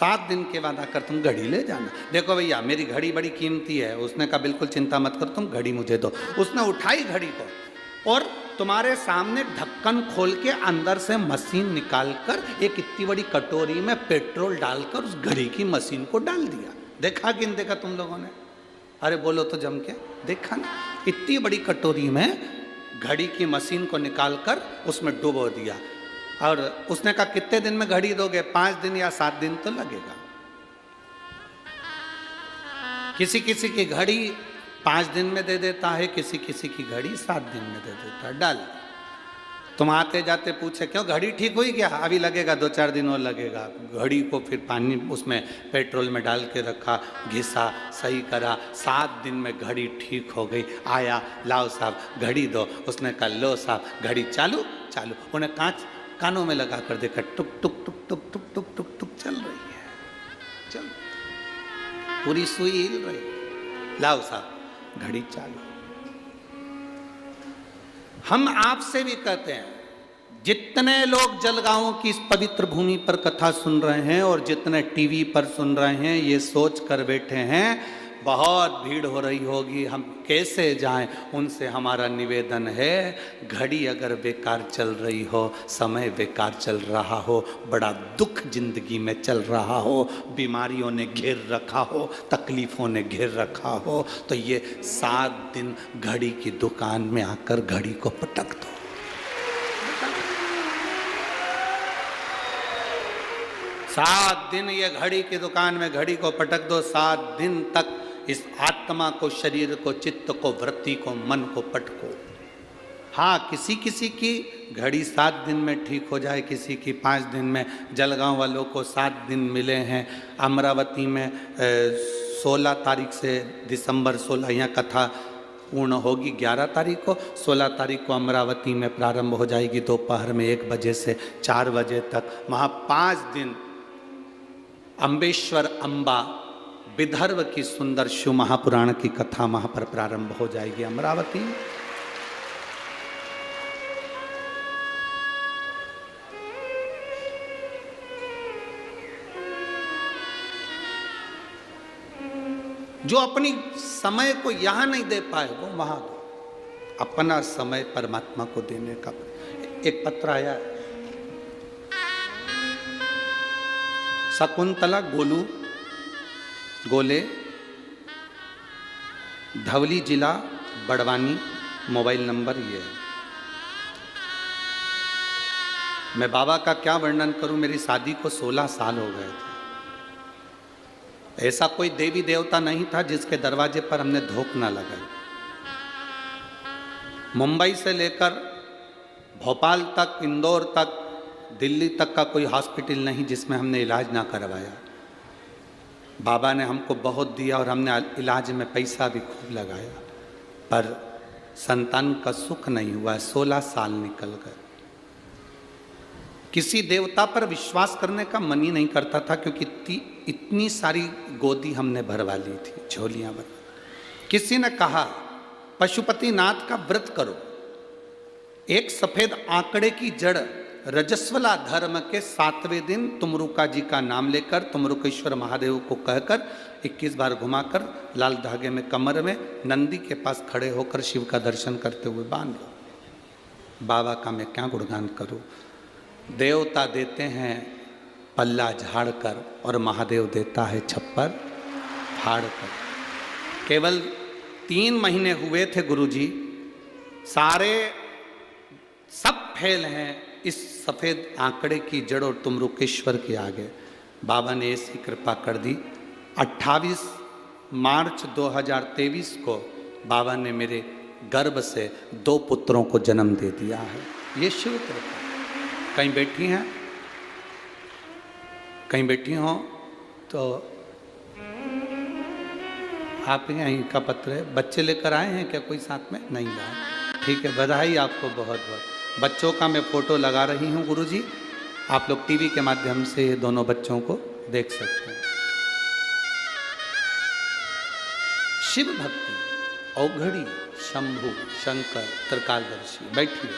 7 दिन के बाद आकर तुम घड़ी ले जाना। देखो भैया मेरी घड़ी बड़ी कीमती है। उसने कहा बिल्कुल चिंता मत करो, तुम घड़ी मुझे दो। उसने उठाई घड़ी को और तुम्हारे सामने ढक्कन खोल के अंदर से मशीन निकालकर एक इतनी बड़ी कटोरी में पेट्रोल डालकर उस घड़ी की मशीन को डाल दिया। देखा कि नहीं देखा तुम लोगों ने? अरे बोलो तो जम के, देखा ना? इतनी बड़ी कटोरी में घड़ी की मशीन को निकालकर उसमें डुबो दिया। और उसने कहा कितने दिन में घड़ी दोगे? 5 दिन या 7 दिन तो लगेगा। किसी किसी की घड़ी 5 दिन में दे देता है, किसी किसी की घड़ी 7 दिन में दे देता है। डाल तुम आते जाते पूछे क्यों घड़ी ठीक हुई क्या? अभी लगेगा 2-4 दिन और लगेगा। घड़ी को फिर पानी उसमें पेट्रोल में डाल के रखा, घिसा, सही करा, 7 दिन में घड़ी ठीक हो गई। आया, लाओ साहब घड़ी दो। उसने कहा लो साहब घड़ी चालू चालू। उन्हें कानों में लगा कर देखा, टुक टुक टुक टुक टुक टुक टुक टुक चल रही है, चल पूरी सुई हिल रही। लाओ साहब घड़ी चालू। हम आपसे भी कहते हैं, जितने लोग जलगांव की इस पवित्र भूमि पर कथा सुन रहे हैं और जितने टीवी पर सुन रहे हैं, ये सोच कर बैठे हैं बहुत भीड़ हो रही होगी, हम कैसे जाएं। उनसे हमारा निवेदन है, घड़ी अगर बेकार चल रही हो, समय बेकार चल रहा हो, बड़ा दुख जिंदगी में चल रहा हो, बीमारियों ने घेर रखा हो, तकलीफों ने घेर रखा हो, तो ये 7 दिन घड़ी की दुकान में आकर घड़ी को पटक दो। 7 दिन ये घड़ी की दुकान में घड़ी को पटक दो। 7 दिन तक इस आत्मा को, शरीर को, चित्त को, वृत्ति को, मन को पटको। हाँ, किसी किसी की घड़ी 7 दिन में ठीक हो जाए, किसी की 5 दिन में। जलगांव वालों को 7 दिन मिले हैं। अमरावती में 16 तारीख से दिसंबर 16 यहाँ कथा पूर्ण होगी। 11 तारीख को, 16 तारीख को अमरावती में प्रारंभ हो जाएगी दोपहर में 1 बजे से 4 बजे तक। वहाँ 5 दिन अम्बेश्वर अम्बा विदर्भ की सुंदर शिव महापुराण की कथा वहाँ पर प्रारंभ हो जाएगी अमरावती। जो अपनी समय को यहाँ नहीं दे पाए वो वहाँ दो। अपना समय परमात्मा को देने का। एक पत्र आया, शकुंतला गोले, धवली जिला बड़वानी, मोबाइल नंबर ये है। मैं बाबा का क्या वर्णन करूं, मेरी शादी को 16 साल हो गए थे। ऐसा कोई देवी देवता नहीं था जिसके दरवाजे पर हमने धोख ना लगाई। मुंबई से लेकर भोपाल तक, इंदौर तक, दिल्ली तक का कोई हॉस्पिटल नहीं जिसमें हमने इलाज ना करवाया। बाबा ने हमको बहुत दिया और हमने इलाज में पैसा भी खूब लगाया, पर संतान का सुख नहीं हुआ। 16 साल निकल गए। किसी देवता पर विश्वास करने का मन ही नहीं करता था, क्योंकि इतनी सारी गोदी हमने भरवा ली थी, झोलियां भर। किसी ने कहा पशुपतिनाथ का व्रत करो। एक सफेद आंकड़े की जड़ रजस्वला धर्म के 7वें दिन तुमरुका जी का नाम लेकर, तुमरुकेश्वर महादेव को कहकर 21 बार घुमाकर लाल धागे में कमर में नंदी के पास खड़े होकर शिव का दर्शन करते हुए बांध लो। बाबा का मैं क्या गुणगान करूं। देवता देते हैं पल्ला झाड़ कर और महादेव देता है छप्पर फाड़ कर। केवल 3 महीने हुए थे गुरुजी, सारे सब फेल हैं इस सफ़ेद आंकड़े की जड़ और तुमरुकेश्वर के आगे। बाबा ने ऐसी कृपा कर दी। 28 मार्च 2023 को बाबा ने मेरे गर्भ से 2 पुत्रों को जन्म दे दिया है। ये शिव कृपा। कहीं बैठी हैं, कहीं बैठी हो तो आप यहीं का पत्र है। बच्चे लेकर आए हैं क्या कोई साथ में? नहीं लाए। ठीक है, बधाई आपको बहुत बहुत। बच्चों का मैं फोटो लगा रही हूँ गुरुजी, आप लोग टीवी के माध्यम से ये दोनों बच्चों को देख सकते हैं। शिव भक्ति, औघड़ी, शंभु, शंकर, त्रिकालदर्शी। बैठिए।